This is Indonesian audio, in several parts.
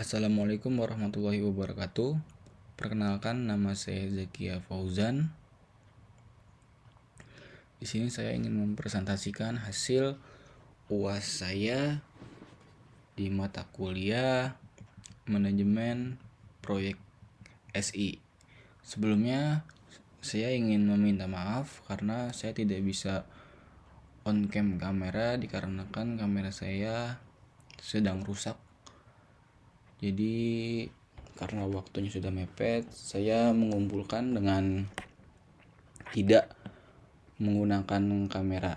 Assalamualaikum warahmatullahi wabarakatuh. Perkenalkan, nama saya Zakia Fauzan. Di sini saya ingin mempresentasikan hasil UAS saya di mata kuliah Manajemen Proyek SI. Sebelumnya, saya ingin meminta maaf karena saya tidak bisa on cam kamera dikarenakan kamera saya sedang rusak. Jadi karena waktunya sudah mepet, saya mengumpulkan dengan tidak menggunakan kamera.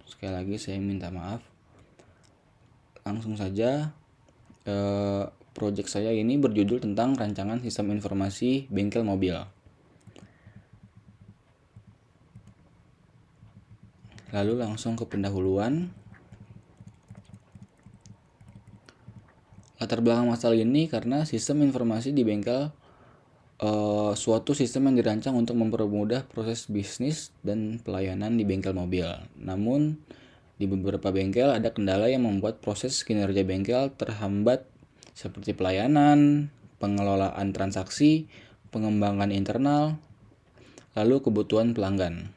Sekali lagi saya minta maaf. Langsung saja, proyek saya ini berjudul tentang rancangan sistem informasi bengkel mobil. Lalu langsung ke pendahuluan. Latar belakang masalah ini karena sistem informasi di bengkel suatu sistem yang dirancang untuk mempermudah proses bisnis dan pelayanan di bengkel mobil. Namun, di beberapa bengkel ada kendala yang membuat proses kinerja bengkel terhambat seperti pelayanan, pengelolaan transaksi, pengembangan internal, lalu kebutuhan pelanggan.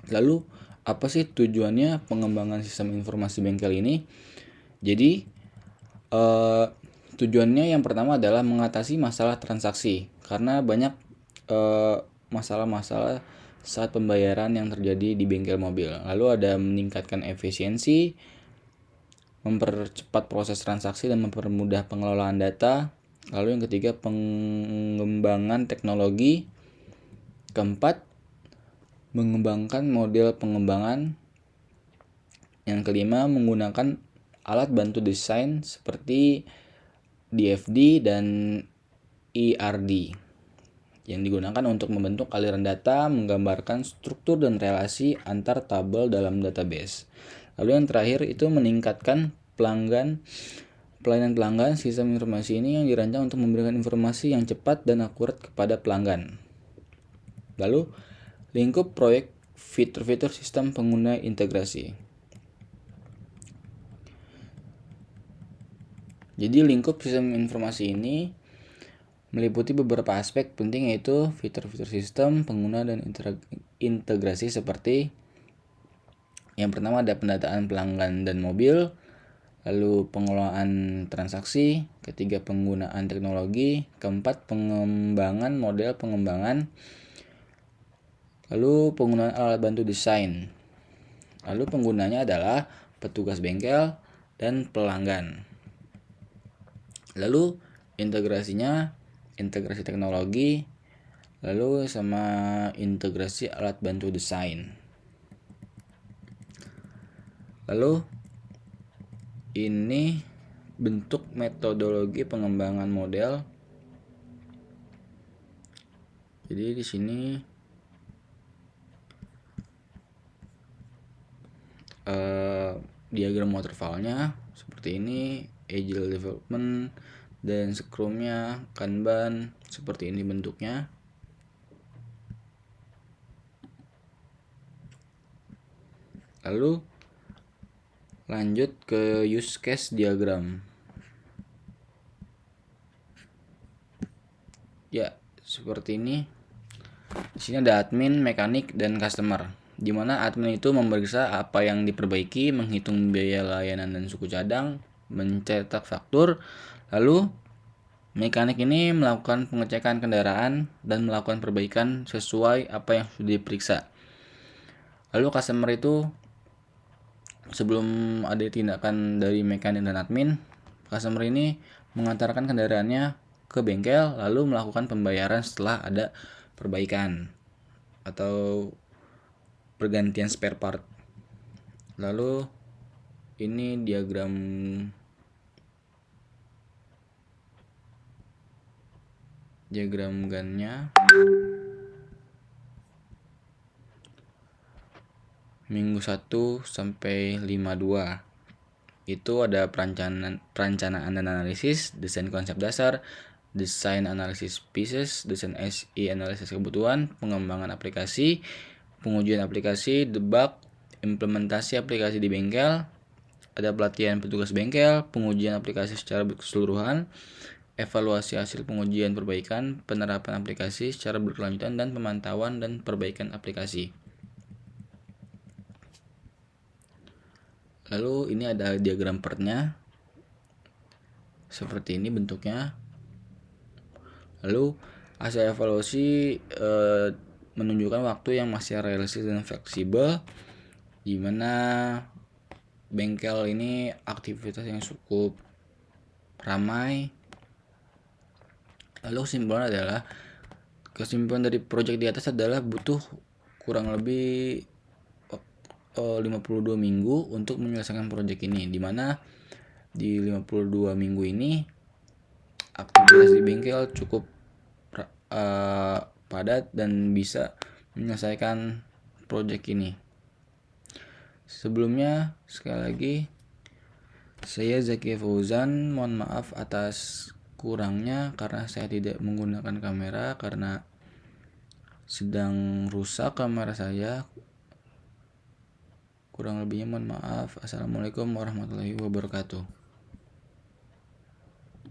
Lalu, apa sih tujuannya pengembangan sistem informasi bengkel ini? Jadi, tujuannya yang pertama adalah mengatasi masalah transaksi, karena banyak masalah-masalah saat pembayaran yang terjadi di bengkel mobil. Lalu ada meningkatkan efisiensi, mempercepat proses transaksi dan mempermudah pengelolaan data. Lalu yang ketiga, pengembangan teknologi. Keempat, mengembangkan model pengembangan. Yang kelima, menggunakan alat bantu desain seperti DFD dan ERD yang digunakan untuk membentuk aliran data, menggambarkan struktur dan relasi antar tabel dalam database. Lalu yang terakhir itu meningkatkan pelayanan pelanggan. Sistem informasi ini yang dirancang untuk memberikan informasi yang cepat dan akurat kepada pelanggan. Lalu lingkup proyek fitur-fitur sistem pengguna integrasi. Jadi lingkup sistem informasi ini meliputi beberapa aspek penting, yaitu fitur-fitur sistem, pengguna, dan integrasi seperti yang pertama ada pendataan pelanggan dan mobil, lalu pengelolaan transaksi, ketiga penggunaan teknologi, keempat pengembangan model pengembangan, lalu penggunaan alat bantu desain, lalu penggunanya adalah petugas bengkel dan pelanggan. Lalu integrasinya, integrasi teknologi, lalu sama integrasi alat bantu desain. Lalu ini bentuk metodologi pengembangan model. Jadi di sini diagram waterfall-nya seperti ini, agile development, dan scrum-nya, kanban, seperti ini bentuknya. Lalu lanjut ke use case diagram. Ya, seperti ini. Di sini ada admin, mekanik, dan customer, di mana admin itu memeriksa apa yang diperbaiki, menghitung biaya layanan dan suku cadang, mencetak faktur. Lalu mekanik ini melakukan pengecekan kendaraan dan melakukan perbaikan sesuai apa yang sudah diperiksa. Lalu customer itu sebelum ada tindakan dari mekanik dan admin, customer ini mengantarkan kendaraannya ke bengkel lalu melakukan pembayaran setelah ada perbaikan atau pergantian spare part. Lalu ini diagram GAN-nya. Minggu 1 sampai 52 itu ada perencanaan dan analisis, desain konsep dasar, desain analisis pieces, desain SI analisis kebutuhan, pengembangan aplikasi, pengujian aplikasi, debug, implementasi aplikasi di bengkel, ada pelatihan petugas bengkel, pengujian aplikasi secara keseluruhan, evaluasi hasil pengujian perbaikan, penerapan aplikasi secara berkelanjutan, dan pemantauan dan perbaikan aplikasi. Lalu ini ada diagram PERT-nya. Seperti ini bentuknya. Lalu hasil evaluasi menunjukkan waktu yang masih realistis dan fleksibel, di mana bengkel ini aktivitas yang cukup ramai. Lalu kesimpulan dari proyek di atas adalah butuh kurang lebih 52 minggu untuk menyelesaikan proyek ini, di mana di 52 minggu ini aktivitas di bengkel cukup padat dan bisa menyelesaikan proyek ini. Sebelumnya, sekali lagi saya Zaki Fauzan, mohon maaf atas kurangnya karena saya tidak menggunakan kamera karena sedang rusak kamera saya. Kurang lebihnya mohon maaf. Assalamualaikum warahmatullahi wabarakatuh.